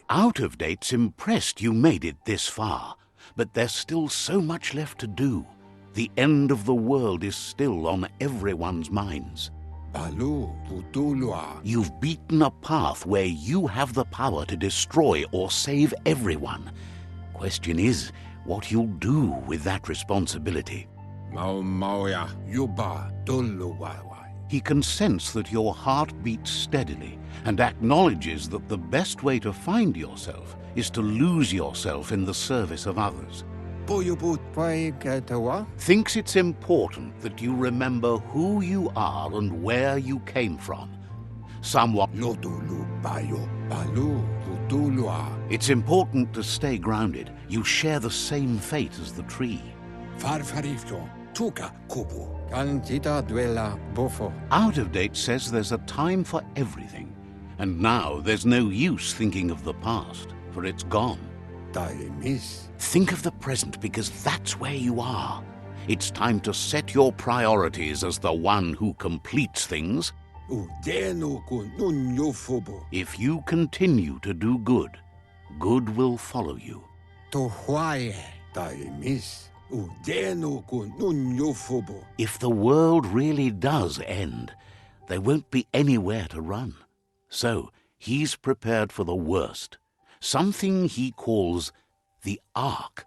Out of Date's impressed you made it this far, but there's still so much left to do. The end of the world is still on everyone's minds. You've beaten a path where you have the power to destroy or save everyone. Question is, what you'll do with that responsibility. He can sense that your heart beats steadily and acknowledges that the best way to find yourself is to lose yourself in the service of others. Thinks it's important that you remember who you are and where you came from. Somewhat. It's important to stay grounded. You share the same fate as the tree. Out of Date says there's a time for everything, and now there's no use thinking of the past, for it's gone. Think of the present, because that's where you are. It's time to set your priorities as the one who completes things. If you continue to do good, good will follow you. If the world really does end, there won't be anywhere to run. So he's prepared for the worst, something he calls the Ark.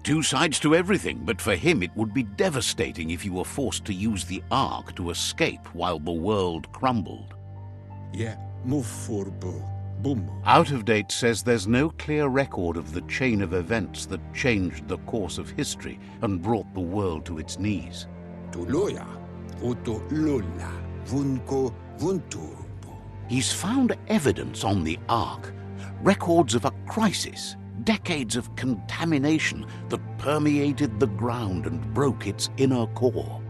Two sides to everything, but for him it would be devastating if you were forced to use the Ark to escape while the world crumbled. Out of Date says there's no clear record of the chain of events that changed the course of history and brought the world to its knees. He's found evidence on the Ark, records of a crisis, decades of contamination that permeated the ground and broke its inner core.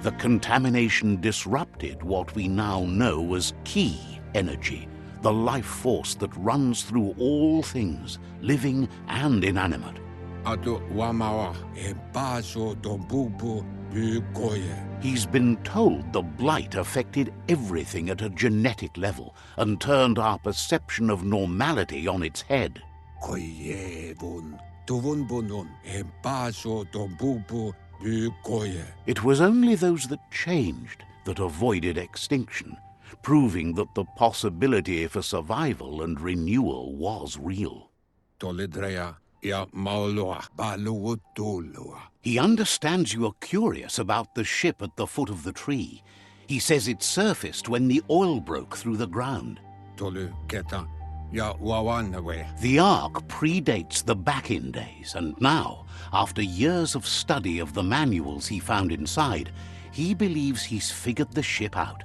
The contamination disrupted what we now know as Ki energy, the life force that runs through all things, living and inanimate. He's been told the blight affected everything at a genetic level and turned our perception of normality on its head. It was only those that changed that avoided extinction, proving that the possibility for survival and renewal was real. He understands you are curious about the ship at the foot of the tree. He says it surfaced when the oil broke through the ground. The Ark predates the back-in days, and now, after years of study of the manuals he found inside, he believes he's figured the ship out.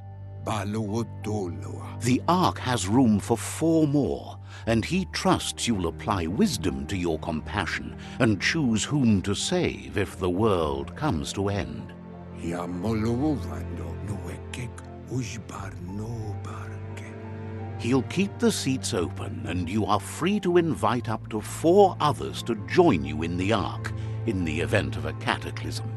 The Ark has room for 4 more, and he trusts you'll apply wisdom to your compassion and choose whom to save if the world comes to end. He'll keep the seats open, and you are free to invite up to 4 others to join you in the Ark in the event of a cataclysm.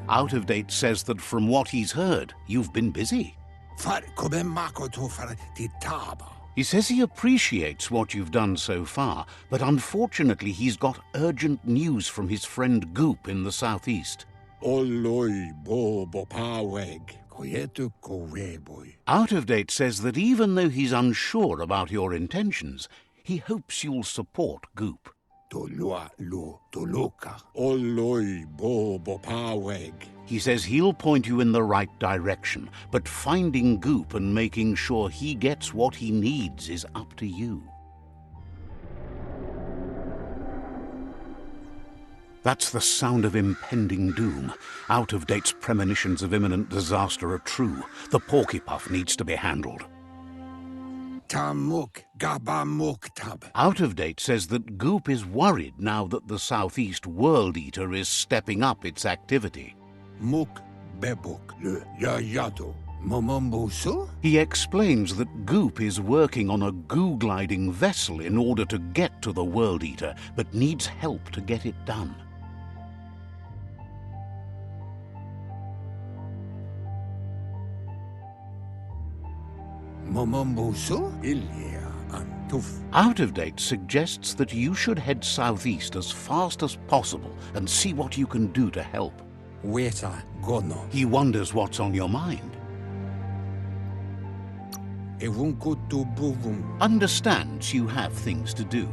Out of Date says that from what he's heard, you've been busy. He says he appreciates what you've done so far, but unfortunately he's got urgent news from his friend Goop in the southeast. Out of Date says that even though he's unsure about your intentions, he hopes you'll support Goop. He says he'll point you in the right direction, but finding Goop and making sure he gets what he needs is up to you. That's the sound of impending doom. Out-of-date's premonitions of imminent disaster are true. The Porky Puff needs to be handled. Tamuk Gabamuktab. Out-of-date says that Goop is worried now that the Southeast World Eater is stepping up its activity. Muk Bebuk Le Yayato. Momombusu? He explains that Goop is working on a goo-gliding vessel in order to get to the World Eater, but needs help to get it done. Momombusu? Ilya Antuf. Out-of-date suggests that you should head southeast as fast as possible and see what you can do to help. Weta Gono. He wonders what's on your mind. Evunkutu Buvum. Understands you have things to do.